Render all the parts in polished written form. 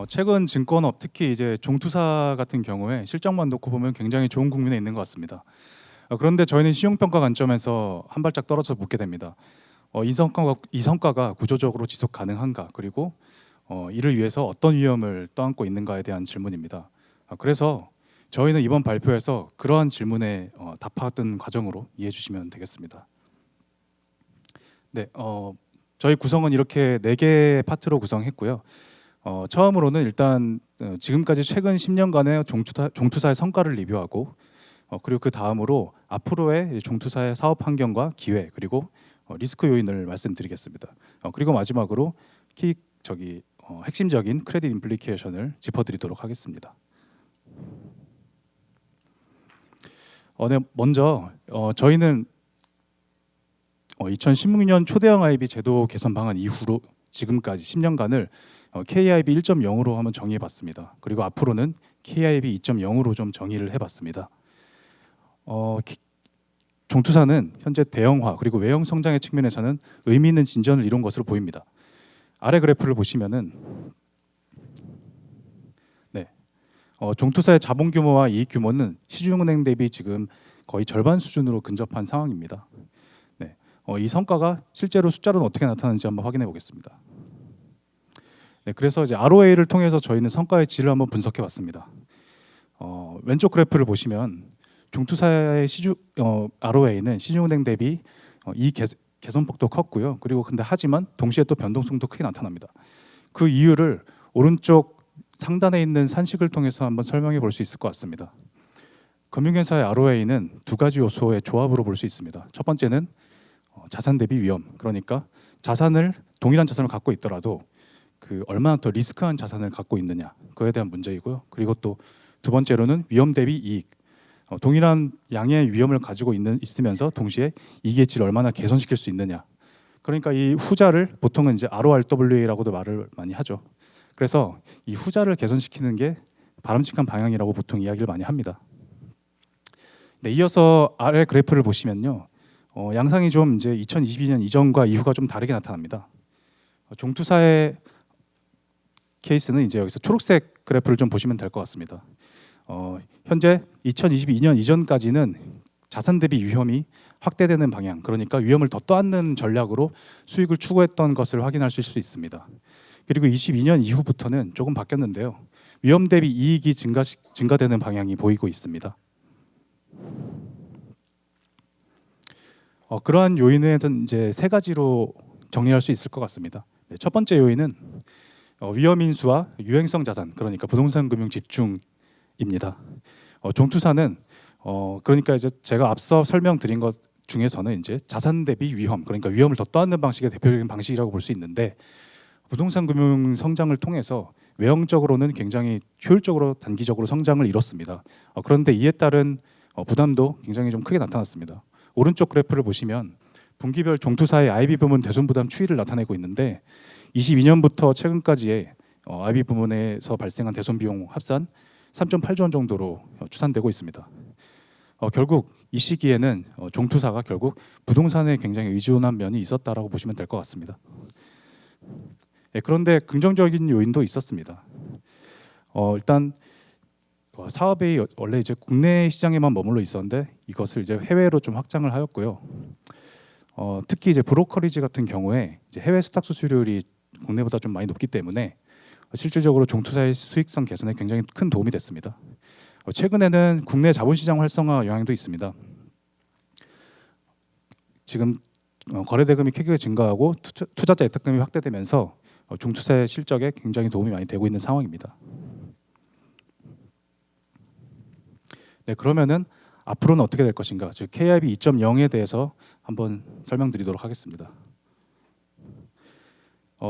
최근 증권업 특히 이제 종투사 같은 경우에 실적만 놓고 보면 굉장히 좋은 국면에 있는 것 같습니다. 그런데 저희는 신용평가 관점에서 한 발짝 떨어져 묻게 됩니다. 이 성과가 구조적으로 지속 가능한가, 그리고 이를 위해서 어떤 위험을 떠안고 있는가에 대한 질문입니다. 그래서 저희는 이번 발표에서 그러한 질문에 답하던 과정으로 이해해 주시면 되겠습니다. 네, 저희 구성은 이렇게 4개의 파트로 구성했고요. 처음으로는 일단 지금까지 최근 10년간의 종투사의 성과를 리뷰하고, 그리고 그 다음으로 앞으로의 종투사의 사업 환경과 기회, 그리고 리스크 요인을 말씀드리겠습니다. 그리고 마지막으로 핵심적인 크레딧 임플리케이션을 짚어드리도록 하겠습니다. 네, 먼저 저희는 2016년 초대형 IB 제도 개선 방안 이후로 지금까지 10년간을 KIB 1.0으로 한번 정의해봤습니다. 그리고 앞으로는 KIB 2.0으로 좀 정의를 해봤습니다. 종투사는 현재 대형화 그리고 외형 성장의 측면에서는 의미 있는 진전을 이룬 것으로 보입니다. 아래 그래프를 보시면은 종투사의 자본 규모와 이익 규모는 시중은행 대비 지금 거의 절반 수준으로 근접한 상황입니다. 이 성과가 실제로 숫자로는 어떻게 나타나는지 한번 확인해 보겠습니다. 그래서 이제 ROA를 통해서 저희는 성과의 질을 한번 분석해 봤습니다. 왼쪽 그래프를 보시면 종투사의 ROA는 시중은행 대비 이익 개선폭도 컸고요. 그리고 하지만 동시에 또 변동성도 크게 나타납니다. 그 이유를 오른쪽 상단에 있는 산식을 통해서 한번 설명해 볼 수 있을 것 같습니다. 금융회사의 ROA는 두 가지 요소의 조합으로 볼 수 있습니다. 첫 번째는 자산 대비 위험, 그러니까 동일한 자산을 갖고 있더라도 얼마나 더 리스크한 자산을 갖고 있느냐, 그에 대한 문제이고요. 그리고 또 두 번째로는 위험 대비 이익, 동일한 양의 위험을 가지고 있으면서 동시에 이익의 질을 얼마나 개선시킬 수 있느냐. 그러니까 이 후자를 보통은 이제 RORWA라고도 말을 많이 하죠. 그래서 이 후자를 개선시키는 게 바람직한 방향이라고 보통 이야기를 많이 합니다. 이어서 아래 그래프를 보시면요, 양상이 좀 이제 2022년 이전과 이후가 좀 다르게 나타납니다. 종투사의 케이스는 이제 여기서 초록색 그래프를 좀 보시면 될 것 같습니다. 현재 2022년 이전까지는 자산 대비 위험이 확대되는 방향, 그러니까 위험을 더 떠안는 전략으로 수익을 추구했던 것을 확인할 수 있습니다. 그리고 22년 이후부터는 조금 바뀌었는데요. 위험 대비 이익이 증가되는 방향이 보이고 있습니다. 그러한 요인은 이제 3가지로 정리할 수 있을 것 같습니다. 첫 번째 요인은 위험 인수와 유행성 자산, 그러니까 부동산 금융 집중입니다. 종투사는 그러니까 이제 제가 앞서 설명드린 것 중에서는 이제 자산 대비 위험, 그러니까 위험을 더 떠안는 방식의 대표적인 방식이라고 볼 수 있는데, 부동산 금융 성장을 통해서 외형적으로는 굉장히 효율적으로 단기적으로 성장을 이뤘습니다. 그런데 이에 따른 부담도 굉장히 좀 크게 나타났습니다. 오른쪽 그래프를 보시면 분기별 종투사의 IB 부문 대손 부담 추이를 나타내고 있는데, 22년부터 최근까지의 IB 부문에서 발생한 대손 비용 합산 3.8조 원 정도로 추산되고 있습니다. 결국 이 시기에는 종투사가 결국 부동산에 굉장히 의존한 면이 있었다라고 보시면 될 것 같습니다. 그런데 긍정적인 요인도 있었습니다. 일단 사업이 원래 이제 국내 시장에만 머물러 있었는데 이것을 이제 해외로 좀 확장을 하였고요. 특히 이제 브로커리지 같은 경우에 이제 해외 수탁 수수료율이 국내보다 좀 많이 높기 때문에 실질적으로 종투사의 수익성 개선에 굉장히 큰 도움이 됐습니다. 최근에는 국내 자본시장 활성화 영향도 있습니다. 지금 거래 대금이 크게 증가하고 투자자 예탁금이 확대되면서 종투사의 실적에 굉장히 도움이 많이 되고 있는 상황입니다. 그러면은 앞으로는 어떻게 될 것인가, 즉 KIB 2.0에 대해서 한번 설명드리도록 하겠습니다.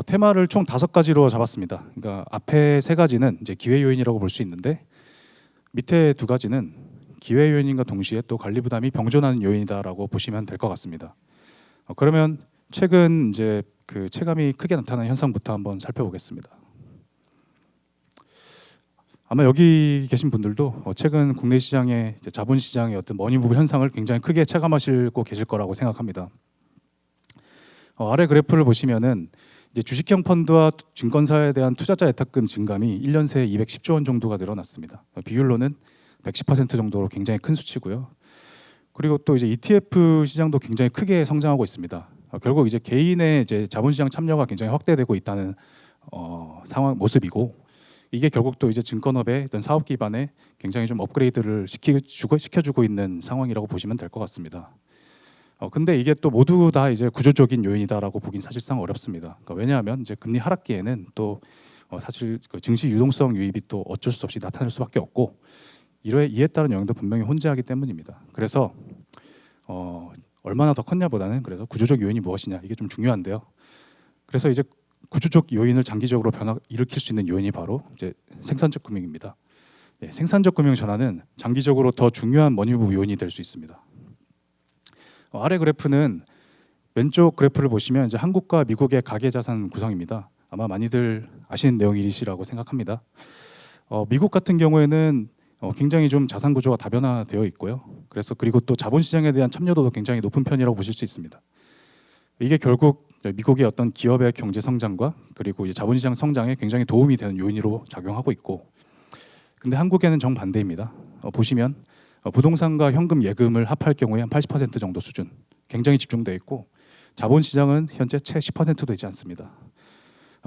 테마를 총 5가지로 잡았습니다. 그러니까 앞에 3가지는 이제 기회 요인이라고 볼 수 있는데, 밑에 2가지는 기회 요인과 동시에 또 관리 부담이 병존하는 요인이다라고 보시면 될 것 같습니다. 그러면 최근 이제 체감이 크게 나타나는 현상부터 한번 살펴보겠습니다. 아마 여기 계신 분들도 최근 국내 시장의 자본 시장의 어떤 머니무브 현상을 굉장히 크게 체감하시고 계실 거라고 생각합니다. 아래 그래프를 보시면은 이제 주식형 펀드와 증권사에 대한 투자자 예탁금 증감이 1년 새에 210조 원 정도가 늘어났습니다. 비율로는 110% 정도로 굉장히 큰 수치고요. 그리고 또 이제 ETF 시장도 굉장히 크게 성장하고 있습니다. 결국 이제 개인의 이제 자본시장 참여가 굉장히 확대되고 있다는 상황 모습이고, 이게 결국 또 이제 증권업의 어떤 사업 기반에 굉장히 좀 업그레이드를 시켜주고 있는 상황이라고 보시면 될 것 같습니다. 근데 이게 또 모두 다 이제 구조적인 요인이다라고 보긴 사실상 어렵습니다. 그러니까 왜냐하면 이제 금리 하락기에는 또 사실 그 증시 유동성 유입이 또 어쩔 수 없이 나타날 수밖에 없고, 이에 따른 영향도 분명히 혼재하기 때문입니다. 그래서 얼마나 더 컸냐보다는 그래서 구조적 요인이 무엇이냐, 이게 좀 중요한데요. 그래서 이제 구조적 요인을 장기적으로 일으킬 수 있는 요인이 바로 이제 생산적 금융입니다. 생산적 금융 전환은 장기적으로 더 중요한 머니무브 요인이 될 수 있습니다. 아래 그래프는 왼쪽 그래프를 보시면 이제 한국과 미국의 가계 자산 구성입니다. 아마 많이들 아시는 내용이시라고 생각합니다. 미국 같은 경우에는 굉장히 좀 자산 구조가 다변화되어 있고요. 그리고 또 자본시장에 대한 참여도도 굉장히 높은 편이라고 보실 수 있습니다. 이게 결국 미국의 어떤 기업의 경제 성장과 그리고 이제 자본시장 성장에 굉장히 도움이 되는 요인으로 작용하고 있고, 근데 한국에는 정반대입니다. 보시면 부동산과 현금 예금을 합할 경우에 한 80% 정도 수준, 굉장히 집중되어 있고, 자본시장은 현재 채 10%도 되지 않습니다.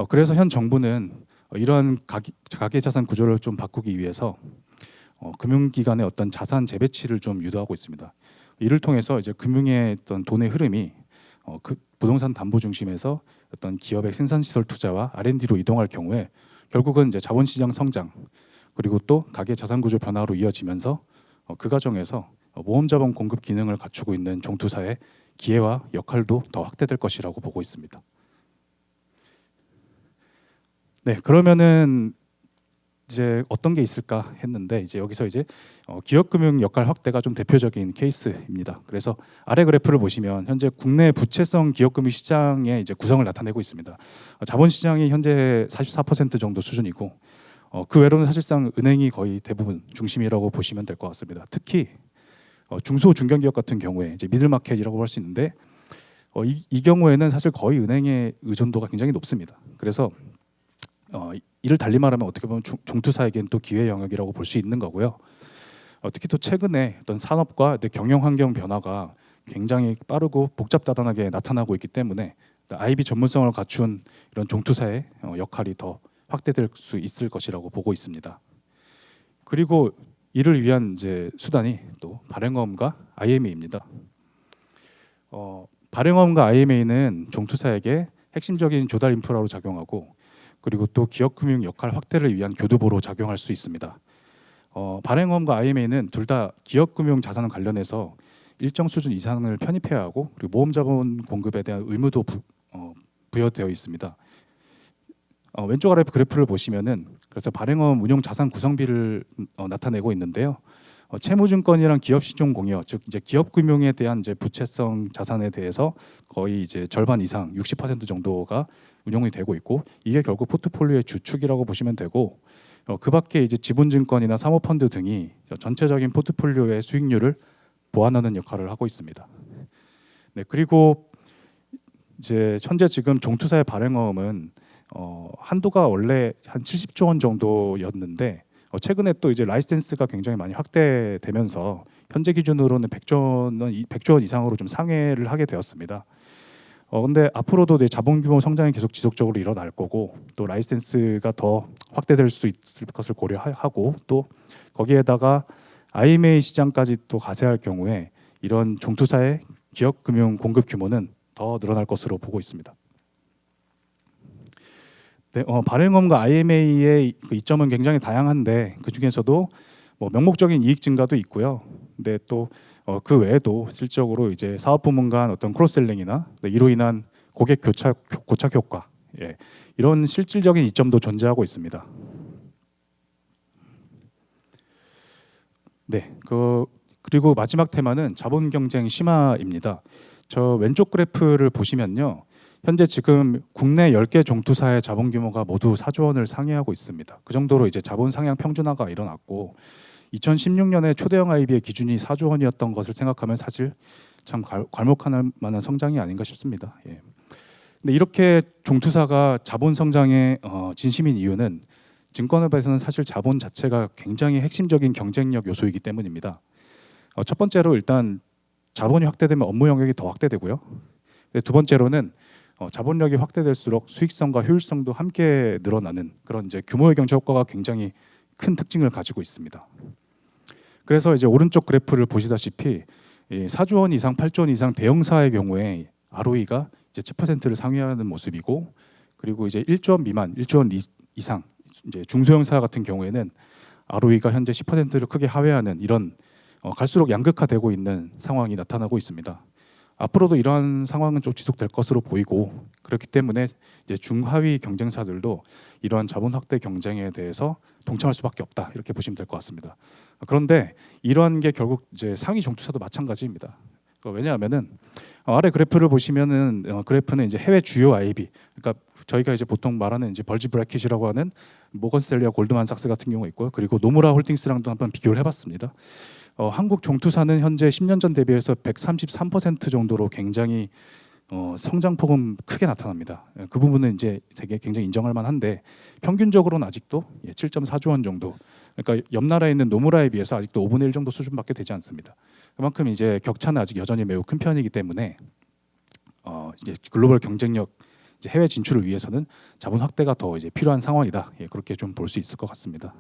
그래서 현 정부는 이러한 가계 자산 구조를 좀 바꾸기 위해서 금융기관의 어떤 자산 재배치를 좀 유도하고 있습니다. 이를 통해서 이제 금융의 어떤 돈의 흐름이 그 부동산 담보 중심에서 어떤 기업의 생산시설 투자와 R&D로 이동할 경우에 결국은 이제 자본시장 성장, 그리고 또 가계 자산 구조 변화로 이어지면서 그 과정에서 모험자본 공급 기능을 갖추고 있는 종투사의 기회와 역할도 더 확대될 것이라고 보고 있습니다. 네, 그러면은 이제 어떤 게 있을까 했는데, 이제 여기서 이제 기업금융 역할 확대가 좀 대표적인 케이스입니다. 그래서 아래 그래프를 보시면 현재 국내 부채성 기업금융 시장의 이제 구성을 나타내고 있습니다. 자본시장이 현재 44% 정도 수준이고, 그 외로는 사실상 은행이 거의 대부분 중심이라고 보시면 될 것 같습니다. 특히 중소 중견기업 같은 경우에 이제 미들마켓이라고 할 수 있는데, 이 경우에는 사실 거의 은행의 의존도가 굉장히 높습니다. 그래서 이를 달리 말하면 어떻게 보면 종투사에겐 또 기회 영역이라고 볼 수 있는 거고요. 특히 또 최근에 어떤 산업과 경영 환경 변화가 굉장히 빠르고 복잡다단하게 나타나고 있기 때문에 IB 전문성을 갖춘 이런 종투사의 역할이 더 확대될 수 있을 것이라고 보고 있습니다. 그리고 이를 위한 이제 수단이 또 발행어음과 IMA입니다. 발행어음과 IMA는 종투사에게 핵심적인 조달 인프라로 작용하고, 그리고 또 기업금융 역할 확대를 위한 교두보로 작용할 수 있습니다. 발행어음과 IMA는 둘 다 기업금융 자산 관련해서 일정 수준 이상을 편입해야 하고, 그리고 모험자본 공급에 대한 의무도 부여되어 있습니다. 왼쪽 아래 그래프를 보시면은 그래서 발행어음 운용 자산 구성비를 나타내고 있는데요. 채무증권이랑 기업시중 공여, 즉 이제 기업금융에 대한 이제 부채성 자산에 대해서 거의 이제 절반 이상 60% 정도가 운용이 되고 있고, 이게 결국 포트폴리오의 주축이라고 보시면 되고, 그밖에 이제 지분증권이나 사모펀드 등이 전체적인 포트폴리오의 수익률을 보완하는 역할을 하고 있습니다. 네, 그리고 이제 현재 지금 종투사의 발행어음은 한도가 원래 한 70조 원 정도였는데, 최근에 또 이제 라이센스가 굉장히 많이 확대되면서 현재 기준으로는 100조 원 이상으로 좀 상회를 하게 되었습니다. 근데 앞으로도 자본 규모 성장이 계속 지속적으로 일어날 거고, 또 라이센스가 더 확대될 수 있을 것을 고려하고, 또 거기에다가 IMA 시장까지 또 가세할 경우에 이런 종투사의 기업 금융 공급 규모는 더 늘어날 것으로 보고 있습니다. 네, 발행어음과 IMA의 그 이점은 굉장히 다양한데, 그 중에서도 뭐 명목적인 이익 증가도 있고요. 근데 또 그 외에도 실적으로 이제 사업 부문 간 어떤 크로스셀링이나 이로 인한 고객 고착 효과, 이런 실질적인 이점도 존재하고 있습니다. 네, 그리고 마지막 테마는 자본 경쟁 심화입니다. 저 왼쪽 그래프를 보시면요, 현재 지금 국내 10개 종투사의 자본 규모가 모두 4조 원을 상회하고 있습니다. 그 정도로 이제 자본 상향 평준화가 일어났고 2016년에 초대형 IB의 기준이 4조 원이었던 것을 생각하면 사실 참 괄목할 만한 성장이 아닌가 싶습니다. 예. 근데 이렇게 종투사가 자본 성장에 진심인 이유는 증권업에서는 사실 자본 자체가 굉장히 핵심적인 경쟁력 요소이기 때문입니다. 첫 번째로 일단 자본이 확대되면 업무 영역이 더 확대되고요. 두 번째로는 자본력이 확대될수록 수익성과 효율성도 함께 늘어나는 그런 이제 규모의 경제 효과가 굉장히 큰 특징을 가지고 있습니다. 그래서 이제 오른쪽 그래프를 보시다시피 4조 원 이상, 8조 원 이상 대형사의 경우에 ROE가 이제 7%를 상회하는 모습이고, 그리고 이제 1조 원 미만, 1조 원 이상 이제 중소형사 같은 경우에는 ROE가 현재 10%를 크게 하회하는 이런 갈수록 양극화되고 있는 상황이 나타나고 있습니다. 앞으로도 이러한 상황은 좀 지속될 것으로 보이고, 그렇기 때문에 이제 중하위 경쟁사들도 이러한 자본 확대 경쟁에 대해서 동참할 수밖에 없다, 이렇게 보시면 될 것 같습니다. 그런데 이러한 게 결국 이제 상위 종투사도 마찬가지입니다. 왜냐하면은 아래 그래프를 보시면은 그래프는 이제 해외 주요 IB, 그러니까 저희가 이제 보통 말하는 이제 벌지 브래킷이라고 하는 모건스탠리와 골드만삭스 같은 경우가 있고요. 그리고 노무라 홀딩스랑도 한번 비교를 해봤습니다. 한국 종투사는 현재 10년 전 대비해서 133% 정도로 굉장히 성장폭은 크게 나타납니다. 그 부분은 이제 되게 굉장히 인정할 만한데 평균적으로는 아직도 7.4조 원 정도. 그러니까 옆 나라에 있는 노무라에 비해서 아직도 5분의 1 정도 수준밖에 되지 않습니다. 그만큼 이제 격차는 아직 여전히 매우 큰 편이기 때문에 이제 글로벌 경쟁력, 이제 해외 진출을 위해서는 자본 확대가 더 이제 필요한 상황이다. 그렇게 좀 볼 수 있을 것 같습니다.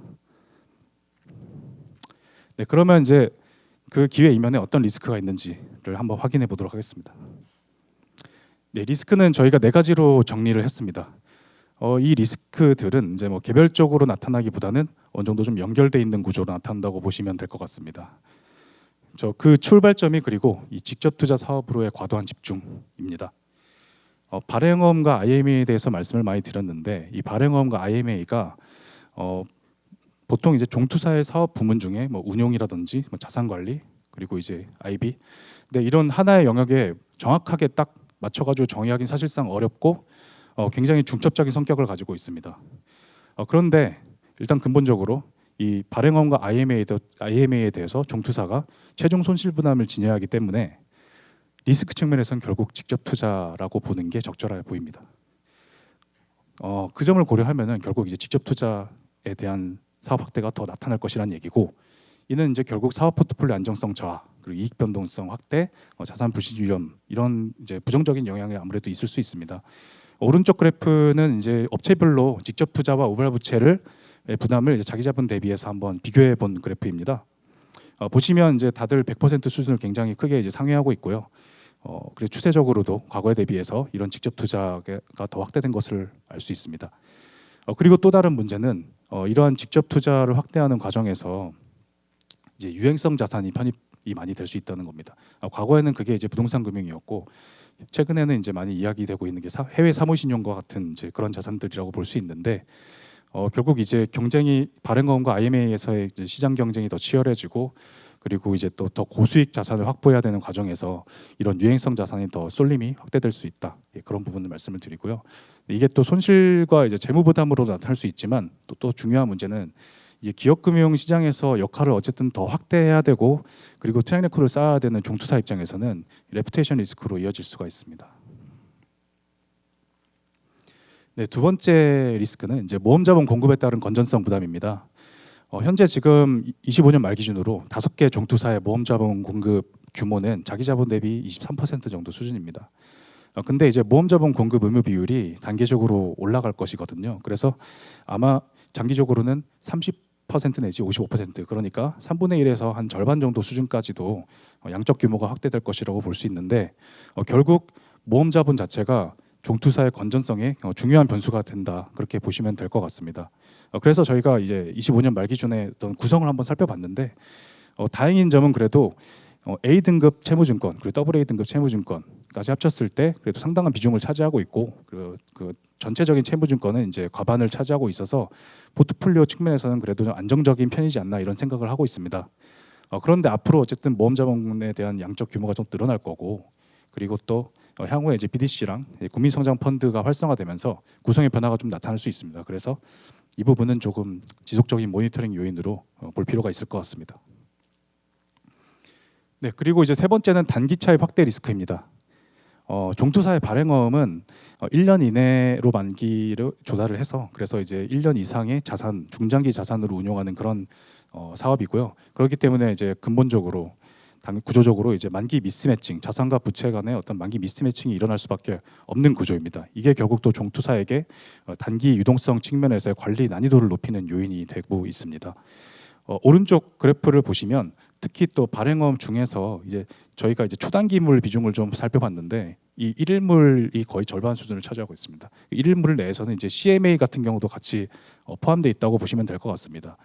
네, 그러면 이제 그 기회 이면에 어떤 리스크가 있는지를 한번 확인해 보도록 하겠습니다. 네, 리스크는 저희가 4가지로 정리를 했습니다. 이 리스크들은 이제 뭐 개별적으로 나타나기보다는 어느 정도 좀 연결돼 있는 구조로 나타난다고 보시면 될 것 같습니다. 그 출발점이 그리고 이 직접 투자 사업으로의 과도한 집중입니다. 발행어음과 IMA에 대해서 말씀을 많이 드렸는데, 이 발행어음과 IMA가 보통 이제 종투사의 사업 부문 중에 뭐 운용이라든지 뭐 자산 관리, 그리고 이제 IB, 근데 이런 하나의 영역에 정확하게 딱 맞춰가지고 정의하기는 사실상 어렵고 굉장히 중첩적인 성격을 가지고 있습니다. 그런데 일단 근본적으로 이 발행어음과 IMA에 대해서 종투사가 최종 손실 부담을 지녀야 하기 때문에 리스크 측면에서는 결국 직접 투자라고 보는 게 적절해 보입니다. 그 점을 고려하면은 결국 이제 직접 투자에 대한 사업 확대가 더 나타날 것이라는 얘기고, 이는 이제 결국 사업 포트폴리오 안정성 저하, 그리고 이익 변동성 확대, 자산 불신 위험, 이런 이제 부정적인 영향이 아무래도 있을 수 있습니다. 오른쪽 그래프는 이제 업체별로 직접 투자와 우발 부채를 부담을 이제 자기 자본 대비해서 한번 비교해 본 그래프입니다. 보시면 이제 다들 100% 수준을 굉장히 크게 이제 상회하고 있고요. 그리고 추세적으로도 과거에 대비해서 이런 직접 투자가 더 확대된 것을 알 수 있습니다. 그리고 또 다른 문제는 이러한 직접 투자를 확대하는 과정에서 이제 유행성 자산이 편입이 많이 될 수 있다는 겁니다. 과거에는 그게 이제 부동산 금융이었고, 최근에는 이제 많이 이야기되고 있는 게 해외 사무신용과 같은 이제 그런 자산들이라고 볼 수 있는데, 결국 이제 경쟁이 발행어음과 IMA에서의 시장 경쟁이 더 치열해지고, 그리고 이제 또 더 고수익 자산을 확보해야 되는 과정에서 이런 유행성 자산이 더 쏠림이 확대될 수 있다. 그런 부분을 말씀을 드리고요. 이게 또 손실과 이제 재무 부담으로 나타날 수 있지만 또 중요한 문제는 이게 기업금융 시장에서 역할을 어쨌든 더 확대해야 되고, 그리고 트랙 레코드를 쌓아야 되는 종투사 입장에서는 레퓨테이션 리스크로 이어질 수가 있습니다. 네, 두 번째 리스크는 이제 모험자본 공급에 따른 건전성 부담입니다. 현재 지금 25년 말 기준으로 5개 종투사의 모험자본 공급 규모는 자기 자본 대비 23% 정도 수준입니다. 근데 이제 모험자본 공급 의무 비율이 단계적으로 올라갈 것이거든요. 그래서 아마 장기적으로는 30% 내지 55%, 그러니까 3분의 1에서 한 절반 정도 수준까지도 양적 규모가 확대될 것이라고 볼 수 있는데, 결국 모험 자본 자체가 종투사의 건전성에 중요한 변수가 된다, 그렇게 보시면 될 것 같습니다. 그래서 저희가 이제 25년 말 기준의 어떤 구성을 한번 살펴봤는데, 다행인 점은 그래도 A 등급 채무증권 그리고 AA 등급 채무증권까지 합쳤을 때 그래도 상당한 비중을 차지하고 있고, 그 전체적인 채무증권은 이제 과반을 차지하고 있어서 포트폴리오 측면에서는 그래도 좀 안정적인 편이지 않나, 이런 생각을 하고 있습니다. 그런데 앞으로 어쨌든 모험자본에 대한 양적 규모가 좀 늘어날 거고, 그리고 또 향후에 이제 BDC랑 국민성장펀드가 활성화되면서 구성의 변화가 좀 나타날 수 있습니다. 그래서 이 부분은 조금 지속적인 모니터링 요인으로 볼 필요가 있을 것 같습니다. 네, 그리고 이제 세 번째는 단기차입 확대 리스크입니다. 종투사의 발행어음은 1년 이내로 만기를 조달을 해서 그래서 이제 1년 이상의 자산, 중장기 자산으로 운용하는 그런 사업이고요. 그렇기 때문에 이제 근본적으로 구조적으로 이제 만기 미스매칭, 자산과 부채 간의 어떤 만기 미스매칭이 일어날 수밖에 없는 구조입니다. 이게 결국 또 종투사에게 단기 유동성 측면에서의 관리 난이도를 높이는 요인이 되고 있습니다. 오른쪽 그래프를 보시면 특히 또 발행어음 중에서 이제 저희가 이제 초단기물 비중을 좀 살펴봤는데 이 일일물이 거의 절반 수준을 차지하고 있습니다. 일일물 내에서는 이제 CMA 같은 경우도 같이 포함되어 있다고 보시면 될 것 같습니다.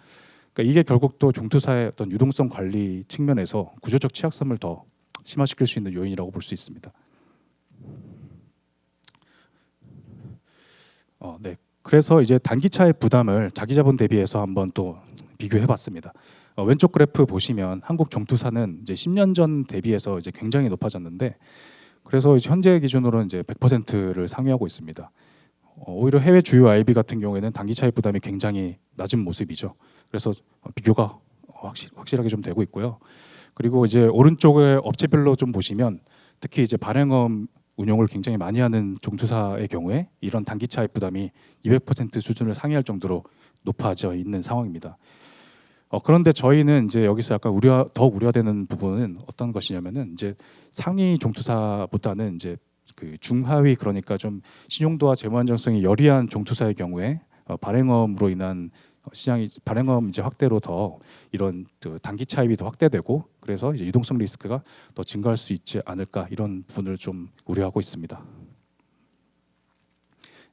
그러니까 이게 결국 또 종투사의 어떤 유동성 관리 측면에서 구조적 취약성을 더 심화시킬 수 있는 요인이라고 볼 수 있습니다. 네. 그래서 이제 단기차의 부담을 자기자본 대비해서 한번 또 비교해봤습니다. 왼쪽 그래프 보시면 한국 종투사는 이제 10년 전 대비해서 이제 굉장히 높아졌는데, 그래서 이제 현재 기준으로는 이제 100%를 상회하고 있습니다. 오히려 해외 주요 IB 같은 경우에는 단기차입 부담이 굉장히 낮은 모습이죠. 그래서 비교가 확실하게 좀 되고 있고요. 그리고 이제 오른쪽에 업체별로 좀 보시면 특히 이제 발행어음 운용을 굉장히 많이 하는 종투사의 경우에 이런 단기차입 부담이 200% 수준을 상회할 정도로 높아져 있는 상황입니다. 그런데 저희는 이제 여기서 약간 더 우려되는 부분은 어떤 것이냐면은 이제 상위 종투사보다는 이제 그 중하위, 그러니까 좀 신용도와 재무 안정성이 열이한 종투사의 경우에 발행어음으로 인한 시장이 발행어음 이제 확대로 더 이런 그 단기 차입이 더 확대되고 그래서 이제 유동성 리스크가 더 증가할 수 있지 않을까, 이런 부분을 좀 우려하고 있습니다.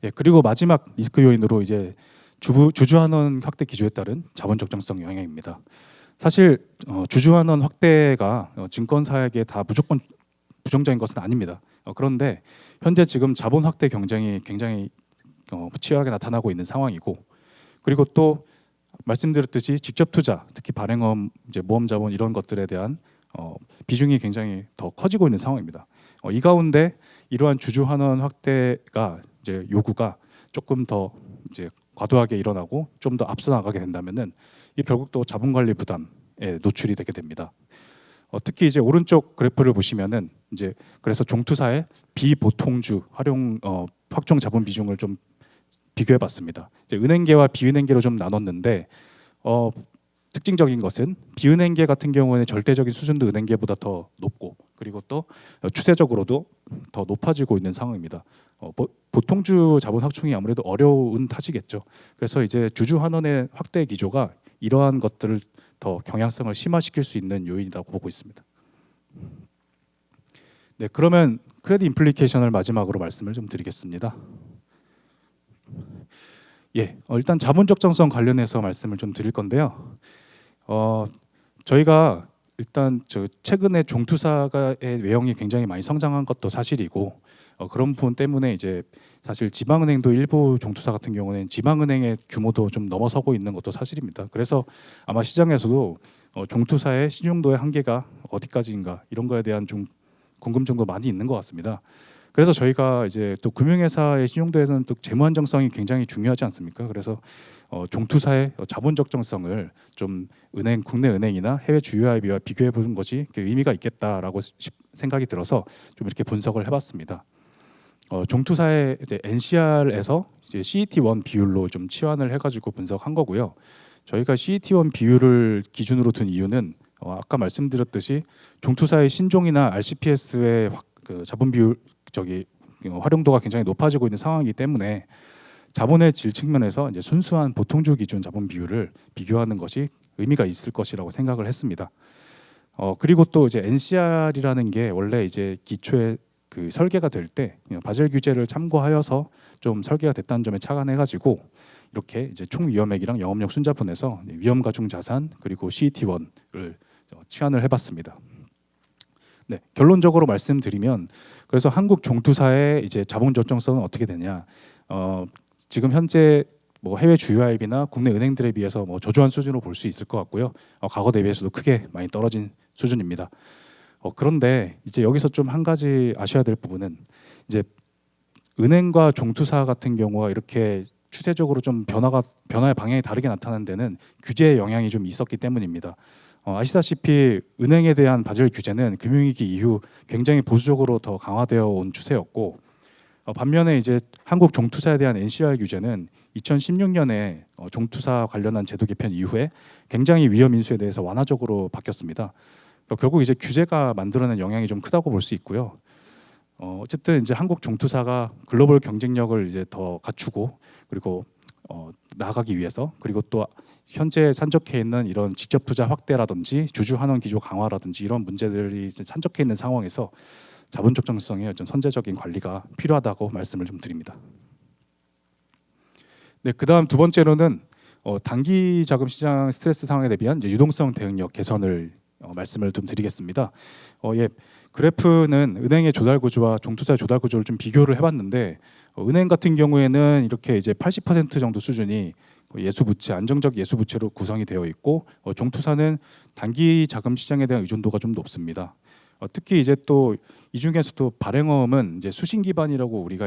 예, 그리고 마지막 리스크 요인으로 이제 주주환원 확대 기조에 따른 자본 적정성 영향입니다. 사실 주주환원 확대가 증권사에게 다 무조건 부정적인 것은 아닙니다. 그런데 현재 지금 자본 확대 경쟁이 굉장히 치열하게 나타나고 있는 상황이고, 그리고 또 말씀드렸듯이 직접 투자, 특히 발행어음, 이제 모험 자본 이런 것들에 대한 비중이 굉장히 더 커지고 있는 상황입니다. 이 가운데 이러한 주주환원 확대가 이제 요구가 조금 더 이제 과도하게 일어나고 좀 더 앞서 나가게 된다면은 이 결국 또 자본관리 부담에 노출이 되게 됩니다. 특히 이제 오른쪽 그래프를 보시면은 이제 그래서 종투사의 비보통주 확정 자본 비중을 좀 비교해봤습니다. 은행계와 비은행계로 좀 나눴는데 특징적인 것은 비은행계 같은 경우에는 절대적인 수준도 은행계보다 더 높고, 그리고 또 추세적으로도 더 높아지고 있는 상황입니다. 보통주 자본 확충이 아무래도 어려운 탓이겠죠. 그래서 이제 주주 환원의 확대 기조가 이러한 것들을 더 경향성을 심화시킬 수 있는 요인이라고 보고 있습니다. 네, 그러면 크레딧 임플리케이션을 마지막으로 말씀을 좀 드리겠습니다. 예, 일단 자본 적정성 관련해서 말씀을 좀 드릴 건데요. 저희가 일단 최근에 종투사의 외형이 굉장히 많이 성장한 것도 사실이고, 그런 부분 때문에 이제 사실 지방은행도 일부 종투사 같은 경우는 지방은행의 규모도 좀 넘어서고 있는 것도 사실입니다. 그래서 아마 시장에서도 종투사의 신용도의 한계가 어디까지인가 이런 거에 대한 좀 궁금증도 많이 있는 것 같습니다. 그래서 저희가 이제 또 금융회사의 신용도에는 또 재무 안정성이 굉장히 중요하지 않습니까? 그래서 종투사의 자본 적정성을 좀 국내 은행이나 해외 주요 IB와 비교해 보는 것이 의미가 있겠다라고 생각이 들어서 좀 이렇게 분석을 해봤습니다. 종투사의 이제 NCR에서 이제 CET1 비율로 좀 치환을 해가지고 분석한 거고요. 저희가 CET1 비율을 기준으로 둔 이유는 아까 말씀드렸듯이 종투사의 신종이나 RCPS의 그 자본 비율 활용도가 굉장히 높아지고 있는 상황이기 때문에 자본의 질 측면에서 이제 순수한 보통주 기준 자본 비율을 비교하는 것이 의미가 있을 것이라고 생각을 했습니다. 그리고 또 이제 NCR이라는 게 원래 이제 기초에 그 설계가 될 때 바젤 규제를 참고하여서 좀 설계가 됐다는 점에 착안해가지고 이렇게 이제 총 위험액이랑 영업력 순자분해서 위험 가중 자산 그리고 CET1을 치환을 해봤습니다. 네, 결론적으로 말씀드리면 그래서 한국 종투사의 이제 자본 적정성은 어떻게 되냐? 지금 현재 뭐 해외 주요 IB나 국내 은행들에 비해서 뭐 저조한 수준으로 볼 수 있을 것 같고요. 과거 대비해서도 크게 많이 떨어진 수준입니다. 그런데 이제 여기서 좀 한 가지 아셔야 될 부분은 이제 은행과 종투사 같은 경우가 이렇게 추세적으로 좀 변화의 방향이 다르게 나타나는 데는 규제의 영향이 좀 있었기 때문입니다. 아시다시피 은행에 대한 바젤 규제는 금융위기 이후 굉장히 보수적으로 더 강화되어 온 추세였고, 반면에 이제 한국 종투사에 대한 NCR 규제는 2016년에 종투사 관련한 제도 개편 이후에 굉장히 위험 인수에 대해서 완화적으로 바뀌었습니다. 결국 이제 규제가 만들어낸 영향이 좀 크다고 볼 수 있고요. 어쨌든 이제 한국 종투사가 글로벌 경쟁력을 이제 더 갖추고, 그리고 나아가기 위해서, 그리고 또 현재 산적해 있는 이런 직접 투자 확대라든지 주주 환원 기조 강화라든지 이런 문제들이 이제 산적해 있는 상황에서 자본 적정성의 어떤 선제적인 관리가 필요하다고 말씀을 좀 드립니다. 네, 그다음 두 번째로는 단기 자금 시장 스트레스 상황에 대비한 이제 유동성 대응력 개선을 말씀을 좀 드리겠습니다. 예, 그래프는 은행의 조달 구조와 종투사의 조달 구조를 좀 비교를 해봤는데, 은행 같은 경우에는 이렇게 이제 80% 정도 수준이 예수부채, 안정적 예수부채로 구성이 되어 있고, 종투사는 단기 자금 시장에 대한 의존도가 좀 높습니다. 특히 이제 또 이 중에서도 발행어음은 이제 수신 기반이라고 우리가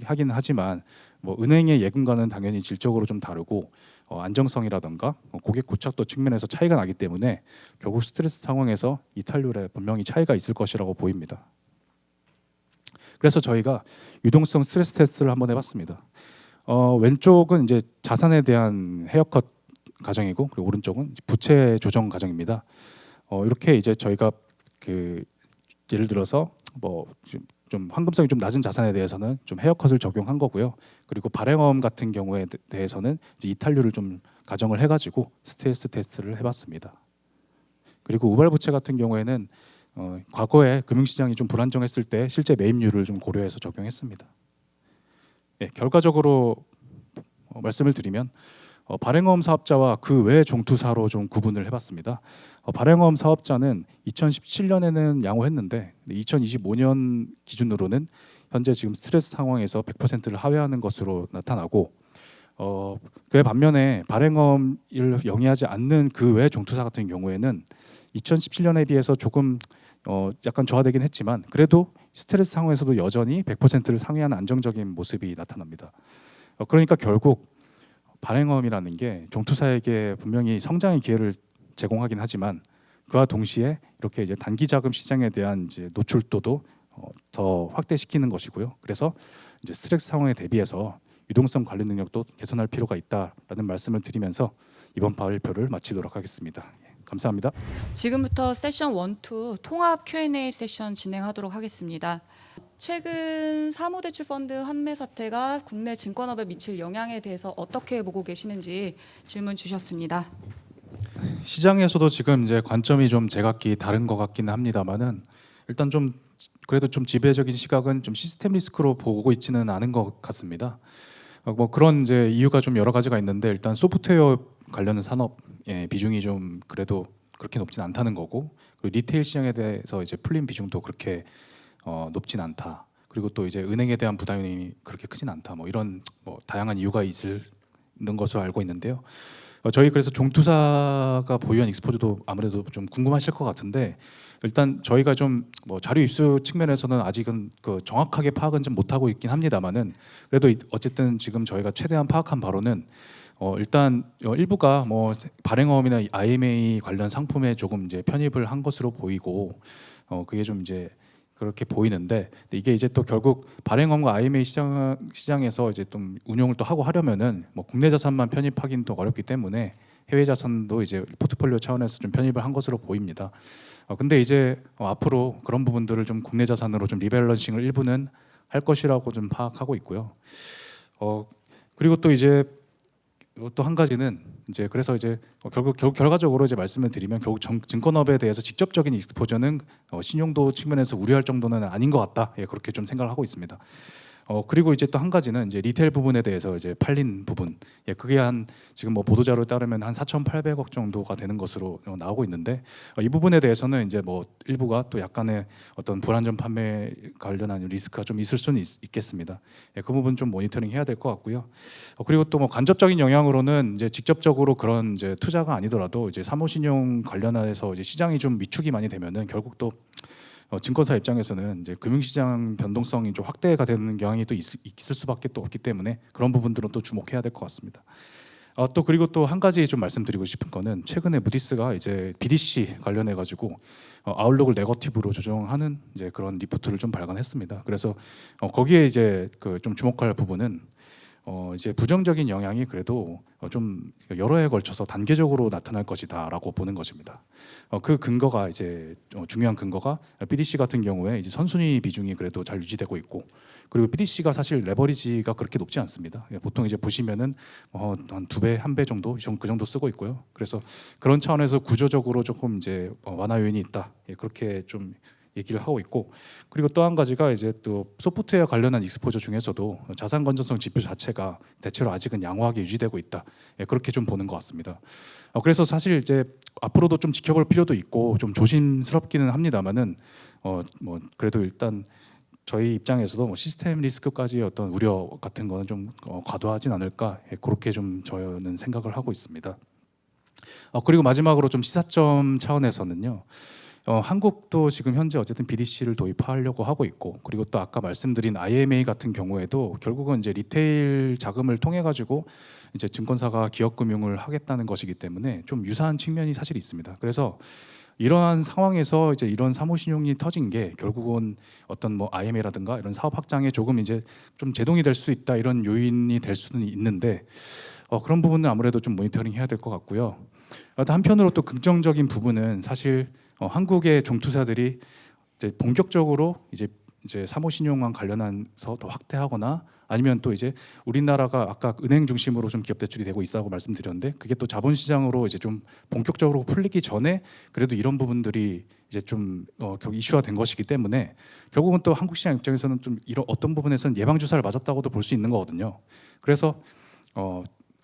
하긴 하지만 뭐 은행의 예금과는 당연히 질적으로 좀 다르고 안정성이라던가 고객 고착도 측면에서 차이가 나기 때문에 결국 스트레스 상황에서 이탈률에 분명히 차이가 있을 것이라고 보입니다. 그래서 저희가 유동성 스트레스 테스트를 한번 해봤습니다. 왼쪽은 이제 자산에 대한 헤어컷 과정이고, 그리고 오른쪽은 부채 조정 과정입니다. 이렇게 이제 저희가 예를 들어서 뭐 좀 황금성이 좀 낮은 자산에 대해서는 좀 헤어컷을 적용한 거고요. 그리고 발행어음 같은 경우에 대해서는 이제 이탈률을 좀 가정을 해가지고 스트레스 테스트를 해봤습니다. 그리고 우발부채 같은 경우에는 과거에 금융시장이 좀 불안정했을 때 실제 매입률을 좀 고려해서 적용했습니다. 네, 결과적으로 말씀을 드리면 발행어음 사업자와 그 외 종투사로 좀 구분을 해봤습니다. 발행어음 사업자는 2017년에는 양호했는데 2025년 기준으로는 현재 지금 스트레스 상황에서 100%를 하회하는 것으로 나타나고, 그에 반면에 발행어음을 영위하지 않는 그 외 종투사 같은 경우에는 2017년에 비해서 조금 약간 저하되긴 했지만 그래도 스트레스 상황에서도 여전히 100%를 상회하는 안정적인 모습이 나타납니다. 그러니까 결국 발행어음이라는 게 종투사에게 분명히 성장의 기회를 제공하긴 하지만 그와 동시에 이렇게 이제 단기 자금 시장에 대한 이제 노출도도 더 확대시키는 것이고요. 그래서 이제 스트레스 상황에 대비해서 유동성 관리 능력도 개선할 필요가 있다라는 말씀을 드리면서 이번 발표를 마치도록 하겠습니다. 감사합니다. 지금부터 세션 1, 2 통합 Q&A 세션 진행하도록 하겠습니다. 최근 사무대출펀드 환매 사태가 국내 증권업에 미칠 영향에 대해서 어떻게 보고 계시는지 질문 주셨습니다. 시장에서도 지금 이제 관점이 좀 제각기 다른 것 같기는 합니다만은 일단 좀 그래도 좀 지배적인 시각은 좀 시스템 리스크로 보고 있지는 않은 것 같습니다. 뭐 그런 이제 이유가 좀 여러 가지가 있는데, 일단 소프트웨어 관련 산업의 비중이 좀 그래도 그렇게 높진 않다는 거고, 그리고 리테일 시장에 대해서 이제 풀린 비중도 그렇게 높진 않다. 그리고 또 이제 은행에 대한 부담이 그렇게 크진 않다. 뭐 이런 뭐 다양한 이유가 있는 것으로 알고 있는데요. 저희 그래서 종투사가 보유한 익스포저도 아무래도 좀 궁금하실 것 같은데, 일단 저희가 좀 뭐 자료 입수 측면에서는 아직은 그 정확하게 파악은 좀 못하고 있긴 합니다만은, 그래도 어쨌든 지금 저희가 최대한 파악한 바로는 일단 일부가 뭐 발행어음이나 IMA 관련 상품에 조금 이제 편입을 한 것으로 보이고, 그게 좀 이제 그렇게 보이는데, 이게 이제 또 결국 발행어음과 IMA 시장에서 이제 좀 운용을 또 하고 하려면은 뭐 국내 자산만 편입하기는 또 어렵기 때문에 해외 자산도 이제 포트폴리오 차원에서 좀 편입을 한 것으로 보입니다. 근데 이제 앞으로 그런 부분들을 좀 국내 자산으로 좀 리밸런싱을 일부는 할 것이라고 좀 파악하고 있고요. 그리고 또 이제 또 한 가지는 이제 그래서 이제 결국 결과적으로 이제 말씀을 드리면 결국 증권업에 대해서 직접적인 익스포저는 신용도 측면에서 우려할 정도는 아닌 것 같다. 예, 그렇게 좀 생각을 하고 있습니다. 그리고 이제 또 한 가지는 이제 리테일 부분에 대해서 이제 팔린 부분, 그게 한 지금 뭐 보도자료에 따르면 한 4,800억 정도가 되는 것으로 나오고 있는데, 이 부분에 대해서는 이제 뭐 일부가 또 약간의 어떤 불안전 판매 관련한 리스크가 좀 있을 수는 있겠습니다. 그 부분 좀 모니터링 해야 될 것 같고요. 그리고 또 뭐 간접적인 영향으로는 이제 직접적으로 그런 이제 투자가 아니더라도 이제 사모신용 관련해서 이제 시장이 좀 위축이 많이 되면은 결국 또 증권사 입장에서는 이제 금융시장 변동성이 좀 확대가 되는 경향이 또 있을 수밖에 또 없기 때문에 그런 부분들은 또 주목해야 될 것 같습니다. 또 그리고 또 한 가지 좀 말씀드리고 싶은 거는 최근에 무디스가 이제 BDC 관련해 가지고 아웃룩을 네거티브로 조정하는 이제 그런 리포트를 좀 발간했습니다. 그래서 거기에 이제 그 좀 주목할 부분은 이제 부정적인 영향이 그래도 좀 여러 해에 걸쳐서 단계적으로 나타날 것이다라고 보는 것입니다. 그 근거가 이제 중요한 근거가 BDC 같은 경우에 이제 선순위 비중이 그래도 잘 유지되고 있고, 그리고 BDC가 사실 레버리지가 그렇게 높지 않습니다. 보통 이제 보시면은 한 2배, 1배 정도 그 정도 쓰고 있고요. 그래서 그런 차원에서 구조적으로 조금 이제 완화 요인이 있다, 그렇게 좀 얘기를 하고 있고, 그리고 또 한 가지가 이제 또 소프트웨어 관련한 익스포저 중에서도 자산 건전성 지표 자체가 대체로 아직은 양호하게 유지되고 있다, 그렇게 좀 보는 것 같습니다. 그래서 사실 이제 앞으로도 좀 지켜볼 필요도 있고 좀 조심스럽기는 합니다만은 뭐 그래도 일단 저희 입장에서도 뭐 시스템 리스크까지의 어떤 우려 같은 거는 좀 과도하진 않을까, 그렇게 좀 저는 생각을 하고 있습니다. 그리고 마지막으로 좀 시사점 차원에서는요. 한국도 지금 현재 어쨌든 BDC를 도입하려고 하고 있고, 그리고 또 아까 말씀드린 IMA 같은 경우에도 결국은 이제 리테일 자금을 통해 가지고 이제 증권사가 기업 금융을 하겠다는 것이기 때문에 좀 유사한 측면이 사실 있습니다. 그래서 이러한 상황에서 이제 이런 사모신용이 터진 게 결국은 어떤 뭐 IMA라든가 이런 사업 확장에 조금 이제 좀 제동이 될 수도 있다, 이런 요인이 될 수는 있는데 그런 부분은 아무래도 좀 모니터링 해야 될 것 같고요. 한편으로 또 긍정적인 부분은 사실 한국의 종투사들이 이제 본격적으로 이제 사모신용과 관련해서 더 확대하거나, 아니면 또 이제 우리나라가 아까 은행 중심으로 좀 기업 대출이 되고 있다고 말씀드렸는데, 그게 또 자본시장으로 이제 좀 본격적으로 풀리기 전에 그래도 이런 부분들이 이제 좀 결국 이슈화 된 것이기 때문에 결국은 또 한국 시장 입장에서는 좀 이런 어떤 부분에서는 예방 주사를 맞았다고도 볼 수 있는 거거든요. 그래서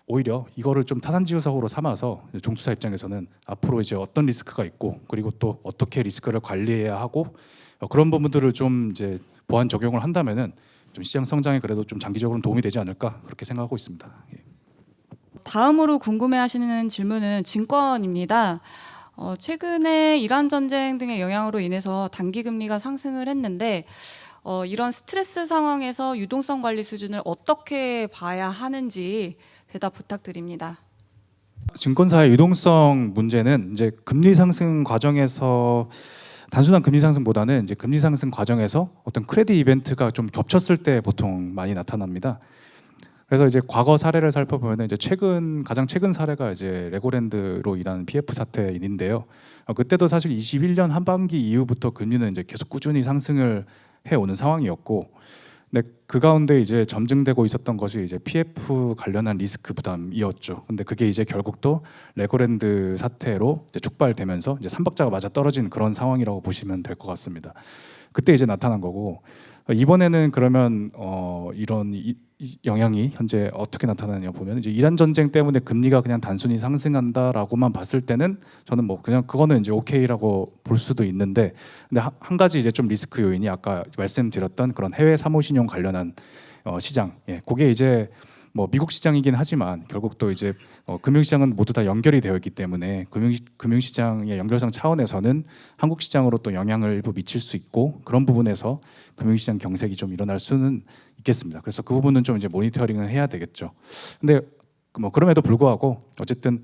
오히려 이거를 좀 타산지우석으로 삼아서 종투사 입장에서는 앞으로 이제 어떤 리스크가 있고, 그리고 또 어떻게 리스크를 관리해야 하고, 그런 부분들을 좀 이제 보완 적용을 한다면은 좀 시장 성장에 그래도 좀 장기적으로는 도움이 되지 않을까, 그렇게 생각하고 있습니다. 다음으로 궁금해하시는 질문은 증권입니다. 최근에 이란 전쟁 등의 영향으로 인해서 단기 금리가 상승을 했는데 이런 스트레스 상황에서 유동성 관리 수준을 어떻게 봐야 하는지 대답 부탁드립니다. 증권사의 유동성 문제는 이제 금리 상승 과정에서 단순한 금리 상승보다는 이제 금리 상승 과정에서 어떤 크레딧 이벤트가 좀 겹쳤을 때 보통 많이 나타납니다. 그래서 이제 과거 사례를 살펴보면 이제 가장 최근 사례가 이제 레고랜드로 인한 PF 사태인데요. 그때도 사실 21년 하반기 이후부터 금리는 이제 계속 꾸준히 상승을 해 오는 상황이었고, 근데 그 가운데 이제 점증되고 있었던 것이 이제 PF 관련한 리스크 부담이었죠. 근데 그게 이제 결국 또 레고랜드 사태로 이제 촉발되면서 이제 삼박자가 맞아 떨어진 그런 상황이라고 보시면 될 것 같습니다. 그때 이제 나타난 거고, 이번에는 그러면 이런 영향이 현재 어떻게 나타나냐 보면 이제 이란 전쟁 때문에 금리가 그냥 단순히 상승한다라고만 봤을 때는 저는 뭐 그냥 그거는 이제 오케이라고 볼 수도 있는데, 근데 한 가지 이제 좀 리스크 요인이 아까 말씀드렸던 그런 해외 사모신용 관련한 시장, 그게 이제 뭐 미국 시장이긴 하지만 결국 또 이제 금융시장은 모두 다 연결이 되어 있기 때문에 금융시장의 연결성 차원에서는 한국 시장으로 또 영향을 일부 미칠 수 있고, 그런 부분에서 금융시장 경색이 좀 일어날 수는 있겠습니다. 그래서 그 부분은 좀 이제 모니터링을 해야 되겠죠. 근데 뭐 그럼에도 불구하고 어쨌든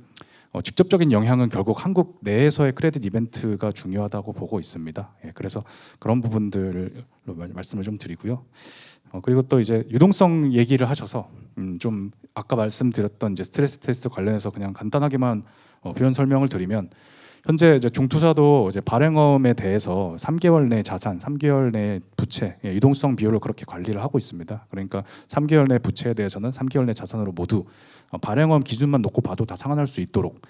직접적인 영향은 결국 한국 내에서의 크레딧 이벤트가 중요하다고 보고 있습니다. 그래서 그런 부분들로 말씀을 좀 드리고요. 그리고 또 이제 유동성 얘기를 하셔서 좀 아까 말씀드렸던 이제 스트레스 테스트 관련해서 그냥 간단하게만 표현 설명을 드리면, 현재 이제 중투사도 이제 발행엄에 대해서 3개월 내 자산, 3개월 내 부채, 유동성 비율을 그렇게 관리를 하고 있습니다. 그러니까 3개월 내 부채에 대해서는 3개월 내 자산으로 모두 발행엄 기준만 놓고 봐도 다 상환할 수 있도록.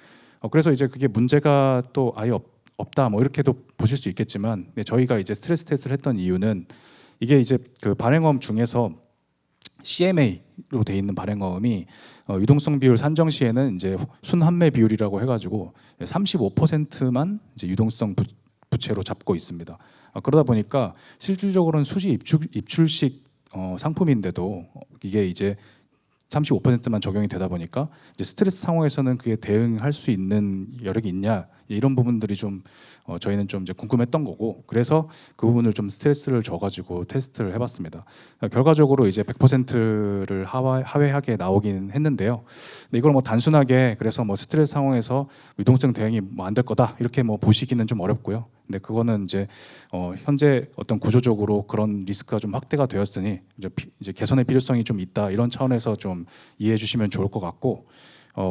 그래서 이제 그게 문제가 또 아예 없다 뭐 이렇게도 보실 수 있겠지만, 저희가 이제 스트레스 테스트를 했던 이유는 이게 이제 그 발행엄 중에서 CMA로 돼 있는 발행어음이 유동성 비율 산정 시에는 이제 순환매 비율이라고 해가지고 35%만 이제 유동성 부채로 잡고 있습니다. 그러다 보니까 실질적으로는 수시 입출식 상품인데도 이게 이제 35%만 적용이 되다 보니까 이제 스트레스 상황에서는 그게 대응할 수 있는 여력이 있냐 이런 부분들이 좀 저희는 좀 이제 궁금했던 거고, 그래서 그 부분을 좀 스트레스를 줘가지고 테스트를 해봤습니다. 결과적으로 이제 100%를 하회하게 나오긴 했는데요. 근데 이걸 뭐 단순하게 그래서 뭐 스트레스 상황에서 유동성 대응이 뭐 안 될 거다 이렇게 뭐 보시기는 좀 어렵고요. 근데 그거는 이제 현재 어떤 구조적으로 그런 리스크가 좀 확대가 되었으니 이제 개선의 필요성이 좀 있다 이런 차원에서 좀 이해해 주시면 좋을 것 같고,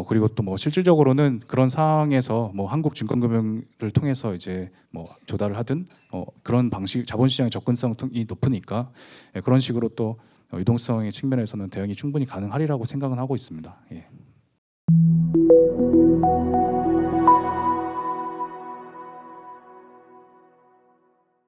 그리고 또 뭐 실질적으로는 그런 상황에서 뭐 한국증권금융을 통해서 이제 뭐 조달을 하든 그런 방식 자본시장의 접근성이 높으니까 그런 식으로 또 유동성의 측면에서는 대응이 충분히 가능하리라고 생각은 하고 있습니다. 예.